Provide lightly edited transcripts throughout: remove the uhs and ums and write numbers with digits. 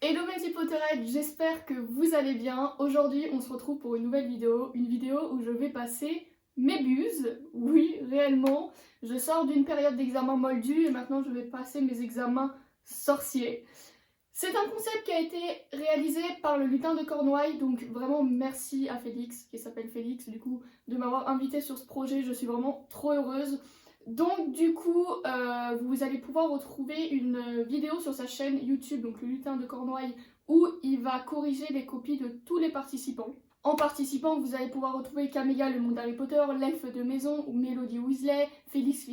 Hello mes petits Potterheads, j'espère que vous allez bien. Aujourd'hui on se retrouve pour une vidéo où je vais passer mes buses. Oui, réellement, je sors d'une période d'examen moldu et maintenant je vais passer mes examens sorciers. C'est un concept qui a été réalisé par le lutin de Cornouailles, donc vraiment merci à Félix, qui s'appelle Félix du coup, de m'avoir invité sur ce projet, je suis vraiment trop heureuse. Donc du coup, vous allez pouvoir retrouver une vidéo sur sa chaîne YouTube, donc le lutin de Cornouailles, où il va corriger les copies de tous les participants. En participant, vous allez pouvoir retrouver Camélia, le monde Harry Potter, l'elfe de maison, ou Mélodie Weasley, Félix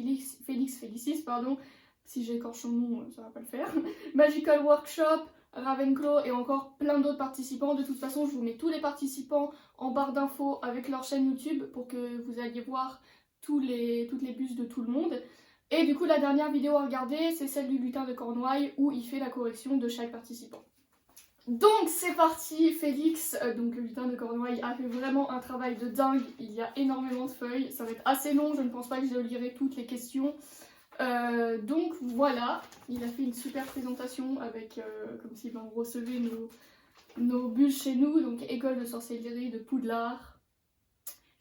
Félicis, pardon, si j'écorche son nom, ça va pas le faire, Magical Workshop, Ravenclaw et encore plein d'autres participants. De toute façon, je vous mets tous les participants en barre d'infos avec leur chaîne YouTube pour que vous alliez voir toutes les bustes de tout le monde. Et du coup, la dernière vidéo à regarder, c'est celle du lutin de Cornouailles où il fait la correction de chaque participant. Donc c'est parti, Félix, donc le lutin de Cornouailles, a fait vraiment un travail de dingue. Il y a énormément de feuilles, ça va être assez long, je ne pense pas que je lirai toutes les questions. Donc voilà, il a fait une super présentation avec, comme si on recevait nos bûches chez nous, donc école de sorcellerie de Poudlard.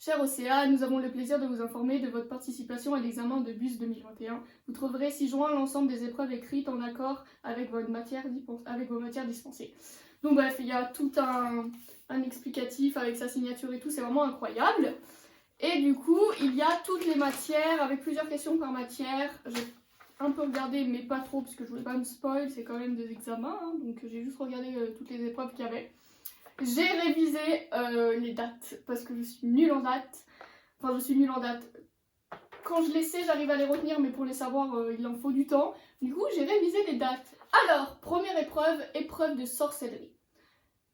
Cher Océane, nous avons le plaisir de vous informer de votre participation à l'examen de BUS 2021. Vous trouverez ci-joint l'ensemble des épreuves écrites en accord avec vos matières dispensées. Donc bref, il y a tout un explicatif avec sa signature et tout, c'est vraiment incroyable. Et du coup, il y a toutes les matières avec plusieurs questions par matière. J'ai un peu regardé, mais pas trop, parce que je voulais pas me spoil, c'est quand même des examens, hein, donc j'ai juste regardé toutes les épreuves qu'il y avait. J'ai révisé les dates parce que je suis nulle en dates. Enfin, je suis nulle en dates. Quand je les sais, j'arrive à les retenir, mais pour les savoir, il en faut du temps. Du coup, j'ai révisé les dates. Alors, première épreuve, épreuve de sorcellerie.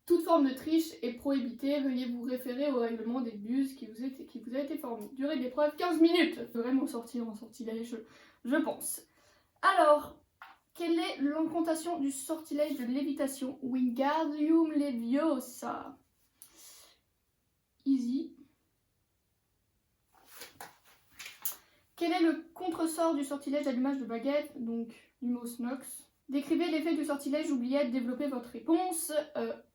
Toute forme de triche est prohibée. Veuillez vous référer au règlement des BUS qui vous a été fourni. Durée de l'épreuve, 15 minutes. Je devrais m'en sortir en sortilège, je pense. Alors, quelle est l'incantation du sortilège de lévitation Wingardium Leviosa? Easy. Quel est le contresort du sortilège d'allumage de baguette? Donc, Lumos Nox. Décrivez l'effet du sortilège oubliette, développez votre réponse.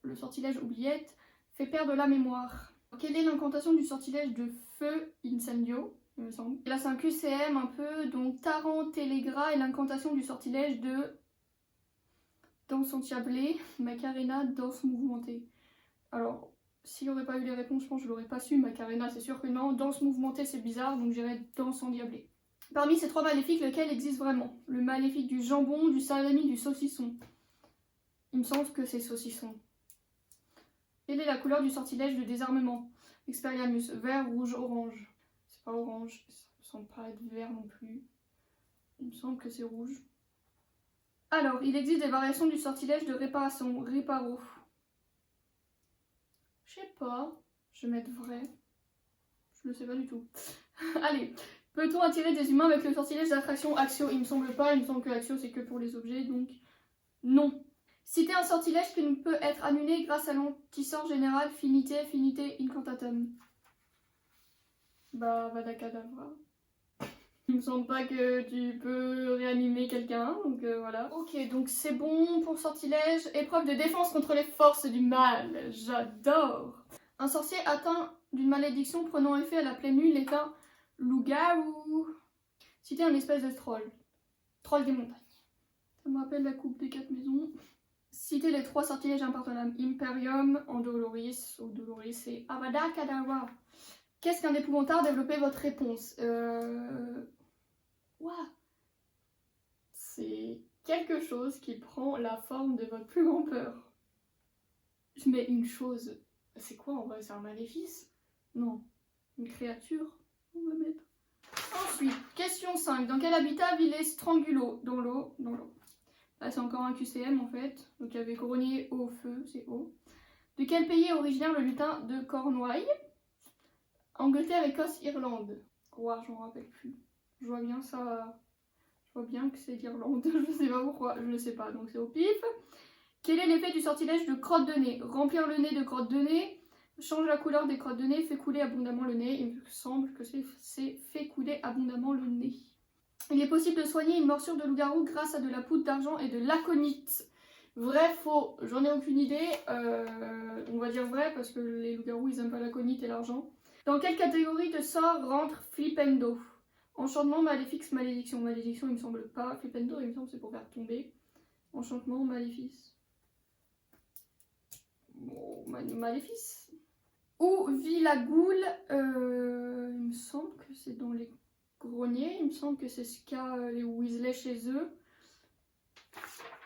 Le sortilège oubliette fait perdre la mémoire. Quelle est l'incantation du sortilège de feu Incendio, il me semble. Et là, c'est un QCM un peu, donc Tarantellegra et l'incantation du sortilège de Danse endiablée, Macarena, danse mouvementée. Alors, s'il n'y aurait pas eu les réponses, je pense que je l'aurais pas su. Macarena, c'est sûr que non. Danse mouvementée, c'est bizarre, donc j'irais danse endiablée. Parmi ces trois maléfiques, lequel existe vraiment? Le maléfique du jambon, du salami, du saucisson. Il me semble que c'est saucisson. Quelle est la couleur du sortilège de désarmement? Expelliarmus, vert, rouge, orange. C'est pas orange, ça me semble pas être vert non plus. Il me semble que c'est rouge. Alors, il existe des variations du sortilège de réparation, réparo. Je sais pas, je vais mettre vrai. Je le sais pas du tout. Allez, peut-on attirer des humains avec le sortilège d'attraction Axio? Il me semble pas, il me semble que Axio c'est que pour les objets, donc non. Citez un sortilège qui ne peut être annulé grâce à l'antisort général Finité, Finité, Incantatum. Bah, Vada Kedavra. Il me semble pas que tu peux réanimer quelqu'un, donc voilà. Ok, donc c'est bon pour sortilège. Épreuve de défense contre les forces du mal. J'adore. Un sorcier atteint d'une malédiction prenant effet à la pleine lune est un loup-garou. Citez un espèce de troll. Troll des montagnes. Ça me rappelle la coupe des 4 maisons. Citez les 3 sortilèges impardonnables. Imperium, Andoloris, ou Doloris et Avada Kedavra. Qu'est-ce qu'un épouvantard? Développez votre réponse. Wow. C'est quelque chose qui prend la forme de votre plus grande peur. Je mets une chose. C'est quoi en vrai? C'est un maléfice? Non. Une créature? On va mettre. Ensuite, question 5. Dans quel habitat vit les Strangulo? Dans l'eau. Dans l'eau. Là, c'est encore un QCM en fait. Donc, il y avait grenier, eau, feu, c'est eau. De quel pays est originaire le lutin de Cornouailles? Angleterre, Écosse, Irlande. Ouah, j'en rappelle plus. Je vois bien ça. Je vois bien que c'est l'Irlande. Je sais pas pourquoi. Je ne sais pas. Donc, c'est au pif. Quel est l'effet du sortilège de crotte de nez? Remplir le nez de crotte de nez. Change la couleur des crottes de nez, fait couler abondamment le nez. Il me semble que c'est fait couler abondamment le nez. Il est possible de soigner une morsure de loup-garou grâce à de la poudre d'argent et de l'aconite. Vrai, faux, j'en ai aucune idée. On va dire vrai parce que les loups-garous ils aiment pas la conite et l'argent. Dans quelle catégorie de sort rentre Flipendo? Enchantement, maléfice, malédiction. Malédiction, il me semble pas. Flipendo, il me semble c'est pour faire tomber. Enchantement, maléfice. Bon, maléfice. Où vit la goule? Il me semble que c'est dans les greniers. Il me semble que c'est ce qu'a les Weasley chez eux.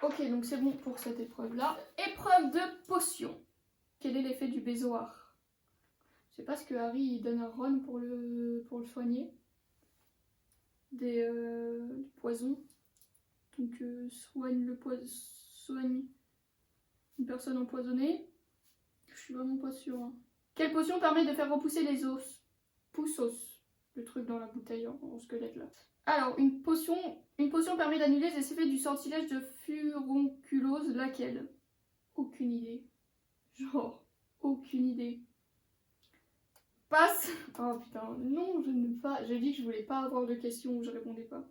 Ok, donc c'est bon pour cette épreuve-là. Épreuve de potion. Quel est l'effet du bézoard? Je sais pas ce que Harry il donne à Ron pour le soigner. Du poison. Donc soigne une personne empoisonnée. Je suis vraiment pas sûre. Hein. Quelle potion permet de faire repousser les os? Poussos. Le truc dans la bouteille en squelette là. Alors, une potion permet d'annuler les effets du sortilège de furonculose. Laquelle? Aucune idée. Genre, aucune idée. Passe. Oh putain, non, je ne pas. J'ai dit que je voulais pas avoir de questions où je répondais pas.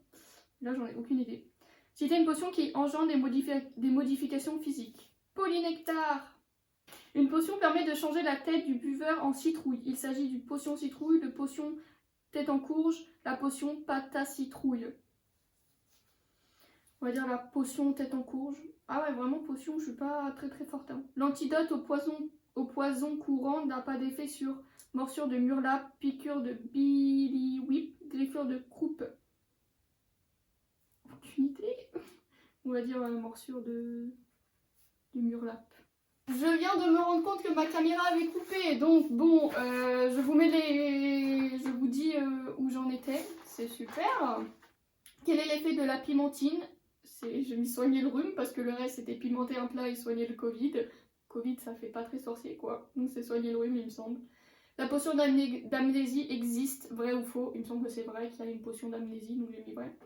Là, j'en ai aucune idée. Citez une potion qui engendre des modifications physiques. Polynectar. Une potion permet de changer la tête du buveur en citrouille. Il s'agit d'une potion citrouille, de potion tête en courge, la potion pâte à citrouille. On va dire la potion tête en courge. Ah ouais, vraiment potion, je suis pas très très forte. Hein. L'antidote au poison courant n'a pas d'effet sur morsure de murlap, piqûre de biliwip, griffure de croupe. Aucune idée. On va dire morsure de murlap. Je viens de me rendre compte que ma caméra avait coupé, donc bon, je vous dis où j'en étais, c'est super. Quel est l'effet de la pimentine? Je m'y soignais le rhume parce que le reste c'était pimenter un plat et soigner le Covid. Covid ça fait pas très sorcier quoi, donc c'est soigner le rhume il me semble. La potion d'amnésie existe, vrai ou faux? Il me semble que c'est vrai qu'il y a une potion d'amnésie, donc j'ai mis vrai.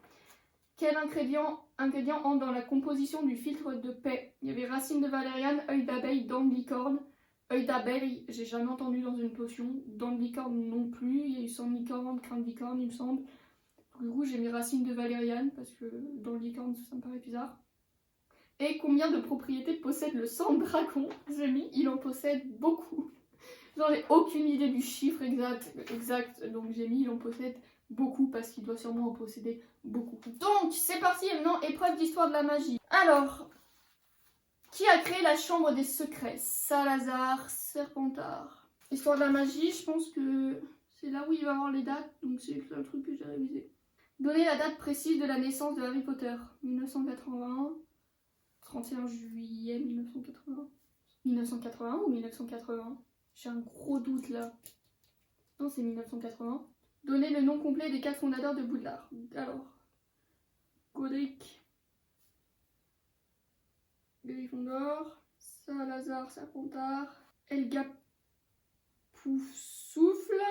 Quel ingrédient entre dans la composition du filtre de paix? Il y avait racine de valériane, œil d'abeille, dents de licorne. Œil d'abeille, j'ai jamais entendu dans une potion. Dents de licorne non plus. Il y a eu sang de licorne, crin de licorne, il me semble. Du coup, j'ai mis racine de valériane parce que dents de licorne, ça me paraît bizarre. Et combien de propriétés possède le sang de dragon? J'ai mis, il en possède beaucoup. J'en ai aucune idée du chiffre exact. Donc j'ai mis, il en possède beaucoup parce qu'il doit sûrement en posséder beaucoup. Donc c'est parti maintenant, épreuve d'histoire de la magie. Alors, qui a créé la chambre des secrets? Salazar, Serpentard. Histoire de la magie, je pense que c'est là où il va y avoir les dates, donc c'est un truc que j'ai révisé. Donnez la date précise de la naissance de Harry Potter. 1981, 31 juillet 1980. 1981 ou 1980? J'ai un gros doute là. Non, c'est 1980. Donnez le nom complet des 4 fondateurs de Poudlard. Alors, Godric, Gryffondor, Salazar, Serpentard, Helga Poufsouffle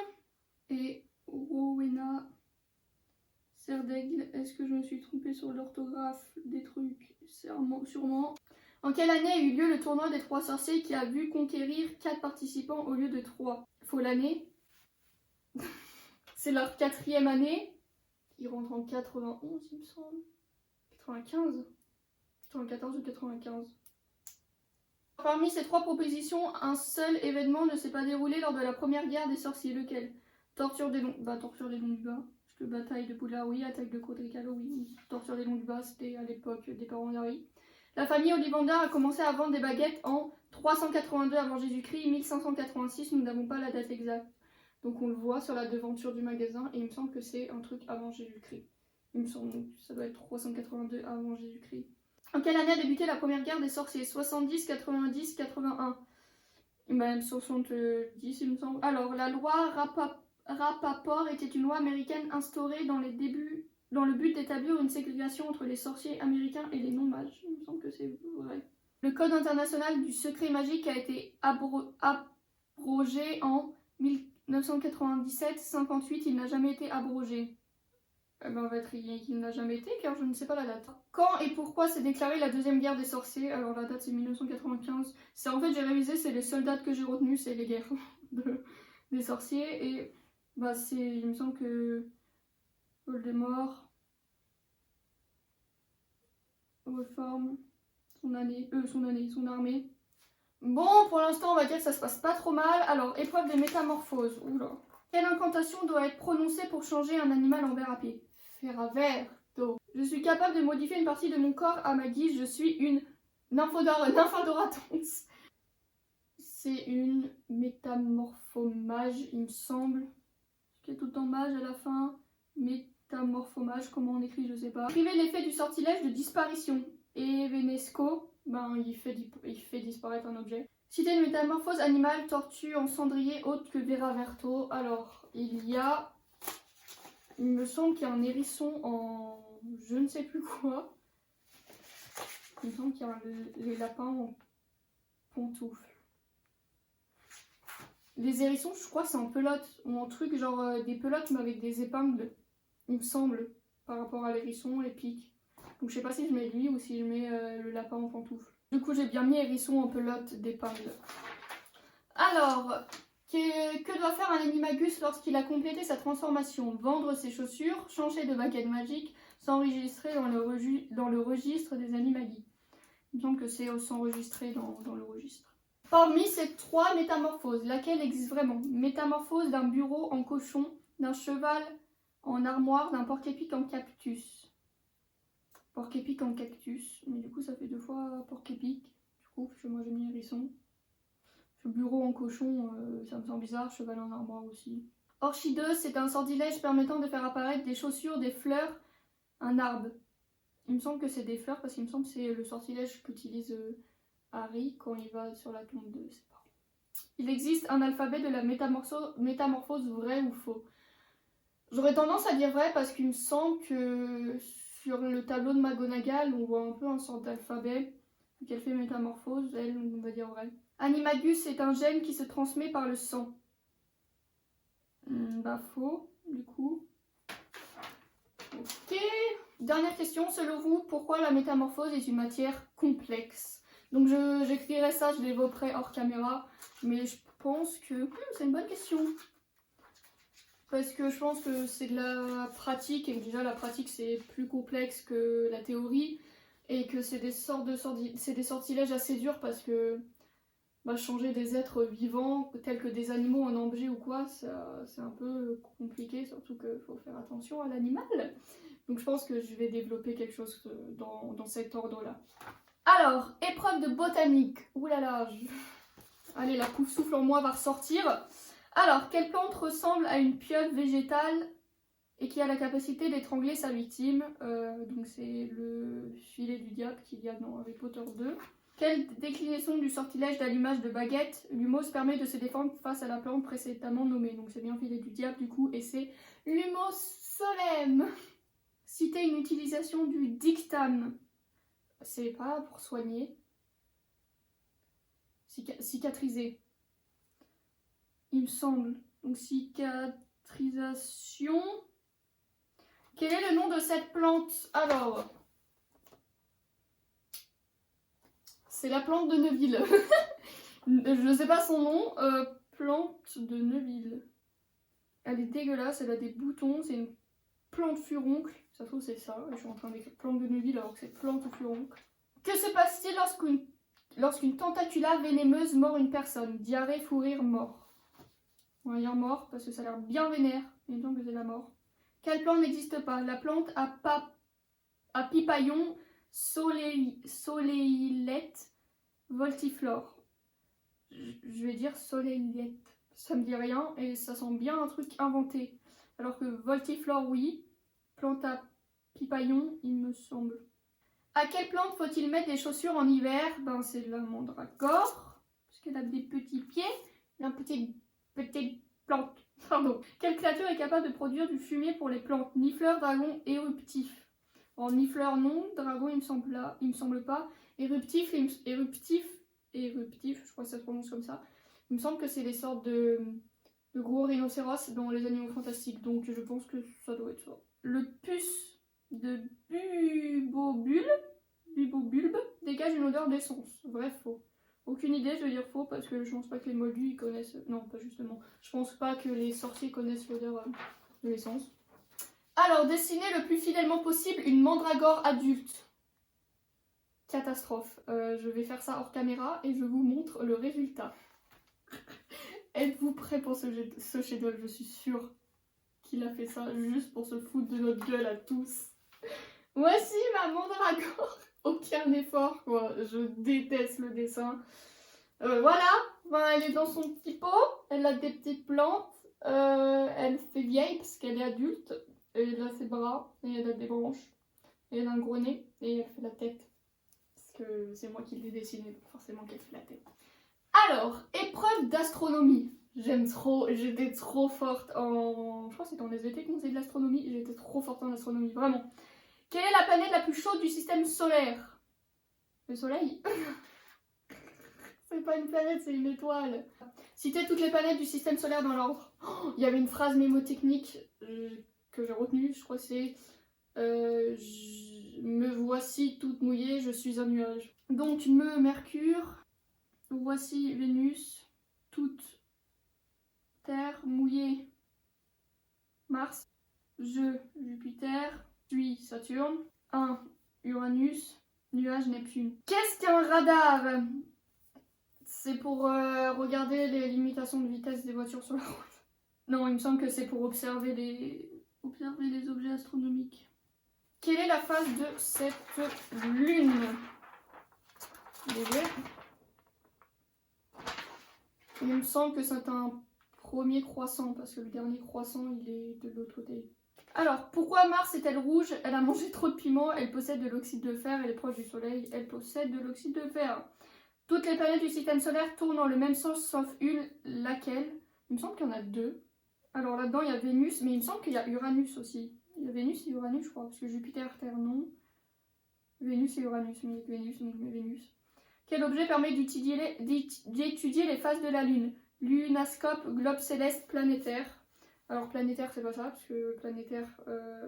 et Rowena Serdaigle. Est-ce que je me suis trompée sur l'orthographe des trucs? Sûrement. En quelle année a eu lieu le tournoi des 3 sorciers qui a vu conquérir 4 participants au lieu de 3? Faut l'année. C'est leur 4e année. Ils rentrent en 91, il me semble. 95 94 ou 95. Parmi ces 3 propositions, un seul événement ne s'est pas déroulé lors de la première guerre des sorciers. Lequel? Torture des longs du bas. Parce que bataille de Poudlard, oui. Attaque de Godric, oui. Torture des longs du bas, c'était à l'époque des parents d'Harry. La famille Ollivander a commencé à vendre des baguettes en 382 avant Jésus-Christ, 1586, nous n'avons pas la date exacte. Donc on le voit sur la devanture du magasin et il me semble que c'est un truc avant Jésus-Christ. Il me semble que ça doit être 382 avant Jésus-Christ. En quelle année a débuté la première guerre des sorciers? 70, 90, 81. Même 70 il me semble. Alors la loi Rappaport était une loi américaine instaurée dans le but d'établir une ségrégation entre les sorciers américains et les non-mages. Il me semble que c'est vrai. Le Code international du secret magique a été abrogé en 1997-58, il n'a jamais été abrogé. En fait, il n'a jamais été car je ne sais pas la date. Quand et pourquoi s'est déclarée la deuxième guerre des sorciers? Alors la date c'est 1995. C'est en fait j'ai révisé, c'est les seules dates que j'ai retenues, c'est les guerres des sorciers et bah il me semble que Voldemort, Reforme, son armée. Bon, pour l'instant, on va dire que ça se passe pas trop mal. Alors, épreuve de métamorphose. Oula. Quelle incantation doit être prononcée pour changer un animal en ver à pied? Ferraverto. Je suis capable de modifier une partie de mon corps à ma guise. Je suis une nymphadoratons. C'est une métamorphomage, il me semble. Qui est tout en mage à la fin. Métamorphomage, comment on écrit, je sais pas. Écrivez l'effet du sortilège de disparition. Et Venesco, ben il fait disparaître un objet. Citez une métamorphose animale, tortue en cendrier autre que Veraverto. Alors, il me semble qu'il y a un hérisson en je ne sais plus quoi. Il me semble qu'il y a les lapins en pantoufles. Les hérissons, je crois, c'est en pelote ou en truc genre des pelotes mais avec des épingles, il me semble, par rapport à l'hérisson, les pics. Donc je sais pas si je mets lui ou si je mets le lapin en pantoufle. Du coup, j'ai bien mis hérisson en pelote d'épingles. Alors, que doit faire un animagus lorsqu'il a complété sa transformation? Vendre ses chaussures, changer de baguette magique, s'enregistrer dans le registre des animagis. Il me semble que c'est s'enregistrer dans le registre. Parmi ces trois métamorphoses, laquelle existe vraiment? Métamorphose d'un bureau en cochon, d'un cheval en armoire, d'un porc-épic en cactus. Porc-épic en cactus, mais du coup ça fait 2 fois porc-épic. Du coup, moi j'ai mis hérisson. Le bureau en cochon, ça me semble bizarre, cheval en armoire aussi. Orchideuse, c'est un sortilège permettant de faire apparaître des chaussures, des fleurs, un arbre. Il me semble que c'est des fleurs parce qu'il me semble que c'est le sortilège qu'utilise Harry quand il va sur la tombe de ses parents. Il existe un alphabet de la métamorphose, vrai ou faux? J'aurais tendance à dire vrai parce qu'il me semble que sur le tableau de McGonagall, on voit un peu un sorte d'alphabet. Qu'elle fait métamorphose, elle, on va dire vrai. Animagus est un gène qui se transmet par le sang. Bah faux, du coup. Ok. Dernière question, selon vous, pourquoi la métamorphose est une matière complexe? Donc j'écrirai ça, je l'évoquerai hors caméra, mais je pense que c'est une bonne question. Parce que je pense que c'est de la pratique, et déjà la pratique c'est plus complexe que la théorie, et que c'est des sortilèges assez durs parce que changer des êtres vivants tels que des animaux en objet ou quoi, c'est un peu compliqué, surtout qu'il faut faire attention à l'animal. Donc je pense que je vais développer quelque chose dans cet ordre-là. Alors, épreuve de botanique. Ouh là là, allez, la pouf souffle en moi va ressortir. Alors, quelle plante ressemble à une pieuvre végétale et qui a la capacité d'étrangler sa victime? Donc c'est le filet du diable qu'il y a dans Harry Potter 2. Quelle déclinaison du sortilège d'allumage de baguette Lumos permet de se défendre face à la plante précédemment nommée? Donc c'est bien filet du diable du coup, et c'est Lumos Solem. Citer une utilisation du dictame. C'est pas pour soigner. Cicatriser. Il me semble. Donc cicatrisation. Quel est le nom de cette plante? Alors, c'est la plante de Neville. Je ne sais pas son nom. Plante de Neville. Elle est dégueulasse, elle a des boutons. C'est une plante furoncle. Ça se trouve c'est ça. Je suis en train d'écrire plante de Neville alors que c'est plante furoncle. Que se passe-t-il lorsqu'une tentacula vénémeuse mord une personne? Diarrhée, fou rire, mort. On va dire mort parce que ça a l'air bien vénère. Il me semble que c'est la mort. Quelle plante n'existe pas? La plante à pipaillon, soleillette, voltiflore. Je vais dire soleillette. Ça me dit rien et ça sent bien un truc inventé. Alors que voltiflore, oui. Plante à pipaillon, il me semble. À quelle plante faut-il mettre des chaussures en hiver? Ben c'est de la mandragore. Parce qu'elle a des petits pieds. Une petite plante. Pardon. Quelle créature est capable de produire du fumier pour les plantes? Nifleur, dragon, éruptif. En nifleur non, dragon il me semble pas. Éruptif, je crois que ça se prononce comme ça. Il me semble que c'est des sortes de gros rhinocéros dans les animaux fantastiques. Donc je pense que ça doit être ça. Le puce de Bubobulbe dégage une odeur d'essence. Vrai, faux. Aucune idée, je vais dire faux parce que je pense pas que les moldus ils connaissent. Non, pas justement. Je pense pas que les sorciers connaissent l'odeur de l'essence. Alors, dessinez le plus fidèlement possible une mandragore adulte. catastrophe. Je vais faire ça hors caméra et je vous montre le résultat. Êtes-vous prêts pour ce chef-d'œuvre? Je suis sûre qu'il a fait ça juste pour se foutre de notre gueule à tous. Voici ma mandragore. Aucun effort, quoi. Je déteste le dessin. Voilà, elle est dans son petit pot. Elle a des petites plantes. Elle fait vieille parce qu'elle est adulte. Et elle a ses bras. Et elle a des branches. Et elle a un gros nez. Et elle fait la tête. Parce que c'est moi qui l'ai dessiné. Donc forcément qu'elle fait la tête. Alors, épreuve d'astronomie. J'aime trop, j'étais trop forte en... Je crois que c'était en SVT qu'on faisait de l'astronomie. J'étais trop forte en astronomie, vraiment. Quelle est la planète la plus chaude du système solaire? Le soleil. C'est pas une planète, c'est une étoile. Citez toutes les planètes du système solaire dans l'ordre. Oh, il y avait une phrase mémotechnique que j'ai retenue, je crois que c'est me voici toute mouillée, je suis un nuage. Donc Mercure, voici Vénus, toute Terre mouillée, Mars, Jupiter, puis Saturne, 1 Uranus, nuage Neptune. Qu'est-ce qu'un radar? C'est pour regarder les limitations de vitesse des voitures sur la route. Non, il me semble que c'est pour observer les objets astronomiques. Quelle est la phase de cette lune? Il me semble que c'est un premier croissant, parce que le dernier croissant, il est de l'autre côté. Alors, pourquoi Mars est-elle rouge? Elle a mangé trop de piment, elle possède de l'oxyde de fer, elle est proche du soleil, elle possède de l'oxyde de fer. Toutes les planètes du système solaire tournent dans le même sens, sauf une, laquelle? Il me semble qu'il y en a 2. Alors là-dedans, il y a Vénus, mais il me semble qu'il y a Uranus aussi. Il y a Vénus et Uranus, je crois, parce que Jupiter, Terre, non. Vénus et Uranus, mais Vénus, donc je mets Vénus. Quel objet permet d'étudier les phases de la Lune? Lunascope, globe céleste, planétaire. Alors planétaire, c'est pas ça, parce que planétaire,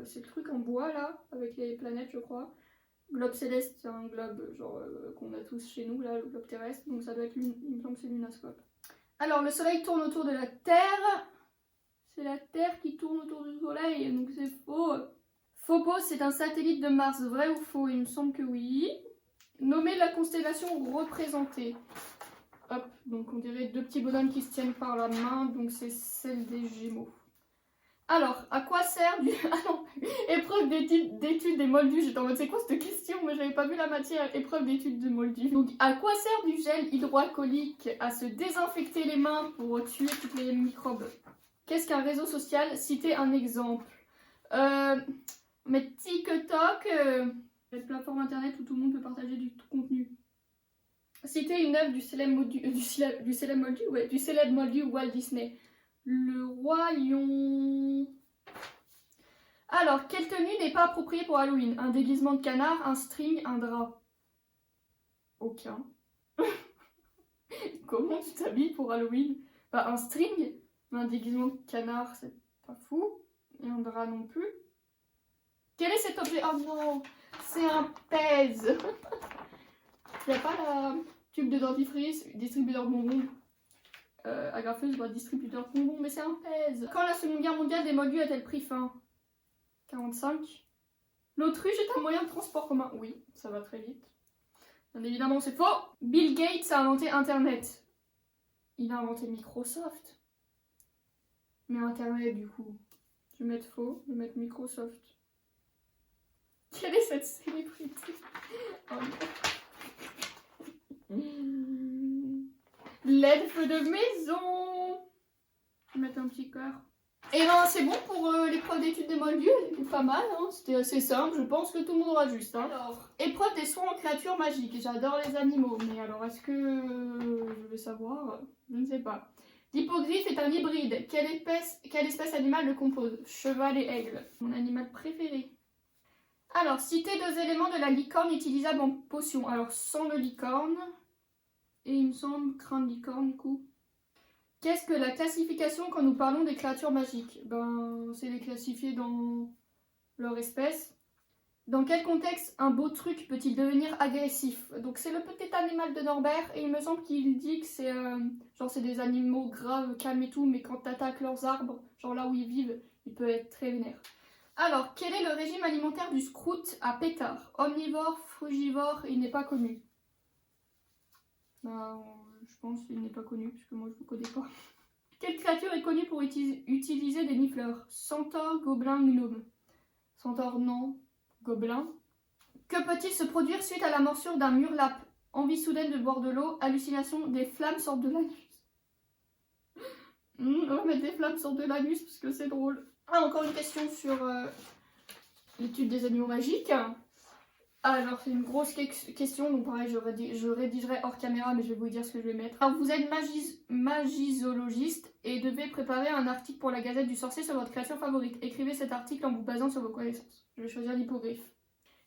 c'est le truc en bois, là, avec les planètes, je crois. Globe céleste, c'est un globe genre qu'on a tous chez nous, là, le globe terrestre, donc ça doit être, il me semble que c'est Lunascope. Alors, le soleil tourne autour de la Terre. C'est la Terre qui tourne autour du soleil, donc c'est faux. Phobos, c'est un satellite de Mars, vrai ou faux? Il me semble que oui. Nommez la constellation représentée. Hop, donc on dirait 2 petits bonhommes qui se tiennent par la main, donc c'est celle des Gémeaux. Alors, à quoi sert du... Ah non, épreuve d'étude des moldus. J'étais en mode, c'est quoi cette question? Moi, j'avais pas vu la matière. Épreuve d'étude de moldus. Donc, à quoi sert du gel hydroalcoolique? À se désinfecter les mains pour tuer toutes les microbes. Qu'est-ce qu'un réseau social? Citez un exemple. Mais TikTok, une plateforme internet où tout le monde peut partager du contenu. Citez une œuvre du célèbre moldu Walt Disney. Le Roi Lion. Alors, quelle tenue n'est pas appropriée pour Halloween? Un déguisement de canard, un string, un drap? Aucun. Comment tu t'habilles pour Halloween? Bah, un string, mais un déguisement de canard, c'est pas fou. Et un drap non plus. Quel est cet objet? Oh non, c'est un pèse. Il n'y a pas la tube de dentifrice, distributeur de bonbons. Agrafeuse, distributeur de bonbons, mais c'est un pèse. Quand la Seconde Guerre mondiale des moldus a-t-elle pris fin? 45. L'autruche est un moyen de transport commun. Oui, ça va très vite. Bien évidemment, c'est faux. Bill Gates a inventé Internet. Il a inventé Microsoft. Mais Internet, du coup. Je vais mettre faux, je vais mettre Microsoft. Quelle est cette célébrité? Oh non. L'elfe de maison. Je vais mettre un petit cœur. Et ben c'est bon pour l'épreuve d'étude des moldus, elle était pas mal, hein. C'était assez simple, je pense que tout le monde aura juste. Hein. Alors, épreuve des soins en créatures magiques, j'adore les animaux, mais alors est-ce que je vais savoir? Je ne sais pas. L'hippogriffe est un hybride, quelle espèce animale le compose? Cheval et aigle, mon animal préféré. Alors, citez 2 éléments de la licorne utilisables en potion. Alors, sang de licorne, et il me semble crin de licorne du coup. Qu'est-ce que la classification quand nous parlons des créatures magiques? Ben, c'est les classifier dans leur espèce. Dans quel contexte un beau truc peut-il devenir agressif? Donc c'est le petit animal de Norbert et il me semble qu'il dit que c'est genre c'est des animaux graves, calmes et tout, mais quand t'attaques leurs arbres, genre là où ils vivent, ils peuvent être très vénères. Alors, quel est le régime alimentaire du scout à Pétard? Omnivore, frugivore, il n'est pas connu. Ben, je pense qu'il n'est pas connu, puisque moi je ne le connais pas. Quelle créature est connue pour utiliser des nifleurs? Centaure, gobelin, gnome. Centaure, non. Gobelin. Que peut-il se produire suite à la morsure d'un murlape? Envie soudaine de boire de l'eau, hallucination, des flammes sortent de l'anus. On va mettre des flammes sortent de l'anus parce que c'est drôle. Ah, encore une question sur l'étude des animaux magiques. Alors, c'est une grosse question, donc pareil, je rédigerai hors caméra, mais je vais vous dire ce que je vais mettre. Alors, vous êtes magizoologiste et devez préparer un article pour la Gazette du Sorcier sur votre créature favorite. Écrivez cet article en vous basant sur vos connaissances. Je vais choisir l'hippogriffe.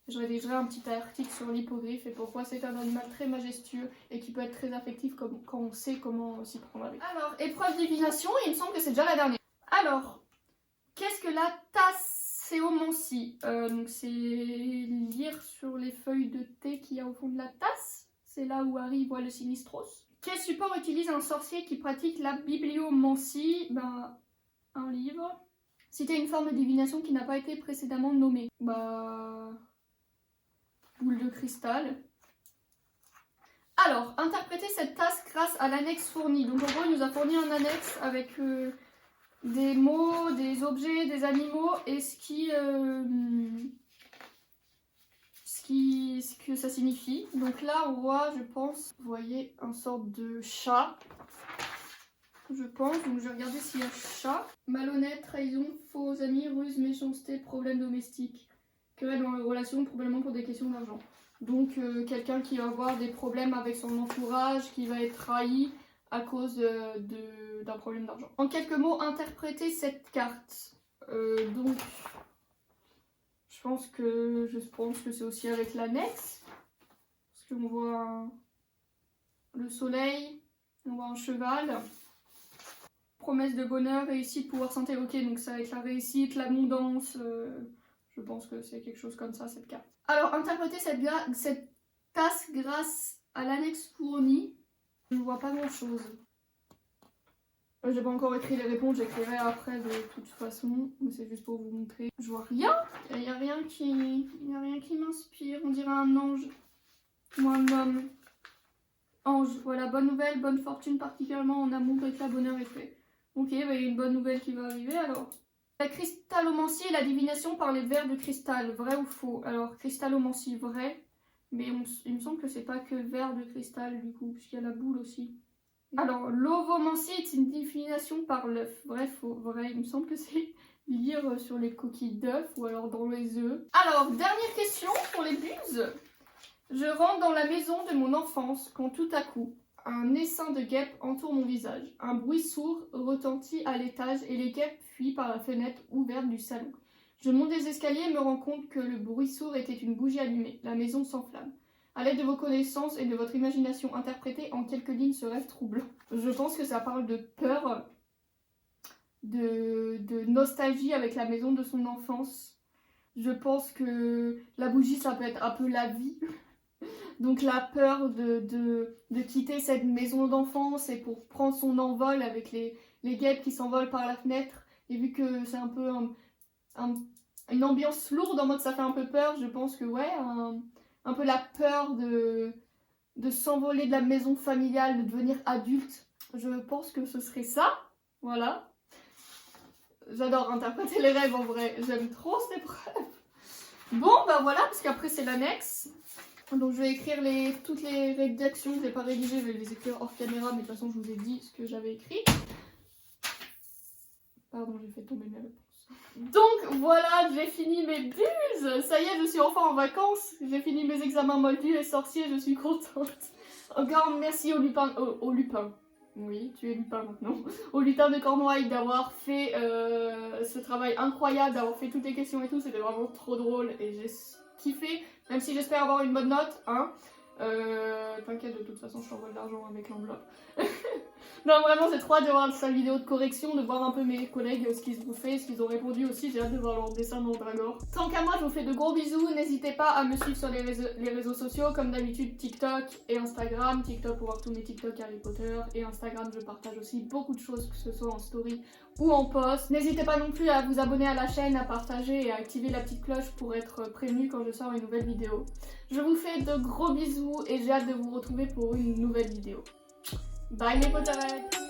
Je rédigerai un petit article sur l'hippogriffe et pourquoi c'est un animal très majestueux et qui peut être très affectif quand on sait comment s'y prendre avec. Alors, épreuve divination, il me semble que c'est déjà la dernière. Alors, qu'est-ce que la tasséomancie? Donc c'est lire sur les feuilles de thé qu'il y a au fond de la tasse. C'est là où Harry voit le Sinistros. Quel support utilise un sorcier qui pratique la bibliomancie? Ben, un livre. Citez une forme de divination qui n'a pas été précédemment nommée. Bah... boule de cristal. Alors, interprétez cette tasse grâce à l'annexe fournie. Donc en gros, il nous a fourni un annexe avec des mots, des objets, des animaux et ce que ça signifie. Donc là, on voit, je pense, vous voyez, un sorte de chat. Je pense, donc je vais regarder s'il y a chat. Malhonnête, trahison, faux amis, ruse, méchanceté, problème domestique. Querelle dans les relations, probablement pour des questions d'argent. Donc quelqu'un qui va avoir des problèmes avec son entourage, qui va être trahi à cause d'un problème d'argent. En quelques mots, interprétez cette carte. Donc, je pense que c'est aussi avec l'annexe. Parce qu'on voit le soleil, on voit un cheval. Promesse de bonheur, réussite, pouvoir santé. Ok, donc ça va être la réussite, l'abondance. Je pense que c'est quelque chose comme ça, cette carte. Alors, interprétez cette tasse grâce à l'annexe fournie. Je ne vois pas grand-chose. J'ai pas encore écrit les réponses, j'écrirai après de toute façon. Mais c'est juste pour vous montrer. Je vois rien. Il n'y a rien qui m'inspire. On dirait un ange. Ou un homme. Ange. Voilà, bonne nouvelle, bonne fortune, particulièrement en amour, éclat, bonheur et fait. Ok, bah, il y a une bonne nouvelle qui va arriver alors. La cristallomancie est la divination par les vers de cristal, vrai ou faux? Alors, cristallomancie, vrai, mais il me semble que c'est pas que vers de cristal du coup, puisqu'il y a la boule aussi. Alors, l'ovomancie est une divination par l'œuf, vrai, faux? Vrai, il me semble que c'est lire sur les coquilles d'œufs ou alors dans les œufs. Alors, dernière question pour les buses. Je rentre dans la maison de mon enfance quand tout à coup, un essaim de guêpes entoure mon visage. Un bruit sourd retentit à l'étage et les guêpes fuient par la fenêtre ouverte du salon. Je monte des escaliers et me rends compte que le bruit sourd était une bougie allumée. La maison s'enflamme. À l'aide de vos connaissances et de votre imagination interprétée en quelques lignes ce rêve troublant. Je pense que ça parle de peur, de nostalgie avec la maison de son enfance. Je pense que la bougie, ça peut être un peu la vie. Donc la peur de quitter cette maison d'enfance et pour prendre son envol avec les guêpes qui s'envolent par la fenêtre. Et vu que c'est un peu une ambiance lourde, en mode ça fait un peu peur, je pense que ouais, un peu la peur de s'envoler de la maison familiale, de devenir adulte. Je pense que ce serait ça, voilà. J'adore interpréter les rêves en vrai, j'aime trop cette épreuve. Bon, bah voilà, parce qu'après c'est l'annexe. Donc je vais écrire toutes les rédactions, je ne vais pas rédiger, je vais les écrire hors caméra, mais de toute façon je vous ai dit ce que j'avais écrit. Pardon, j'ai fait tomber mes réponses. Donc voilà, j'ai fini mes buses. Ça y est, je suis enfin en vacances. J'ai fini mes examens moldus et sorciers, je suis contente. Encore merci au lupin. Au lupin. Oui, tu es lupin maintenant. Au lutin de Cornouailles d'avoir fait ce travail incroyable, d'avoir fait toutes les questions et tout. C'était vraiment trop drôle et j'ai kiffé. Même si j'espère avoir une bonne note, hein. T'inquiète, de toute façon, je t'envoie de l'argent avec l'enveloppe. Non, vraiment, j'ai trop hâte de voir sa vidéo de correction, de voir un peu mes collègues ce qu'ils ont fait, ce qu'ils ont répondu aussi. J'ai hâte de voir leur dessin dans Dragor. Tant qu'à moi, je vous fais de gros bisous. N'hésitez pas à me suivre sur les réseaux sociaux, comme d'habitude TikTok et Instagram. TikTok pour voir tous mes TikTok Harry Potter, et Instagram, je partage aussi beaucoup de choses, que ce soit en story ou en post. N'hésitez pas non plus à vous abonner à la chaîne, à partager et à activer la petite cloche pour être prévenu quand je sors une nouvelle vidéo. Je vous fais de gros bisous et j'ai hâte de vous retrouver pour une nouvelle vidéo. Bye les Potterheads!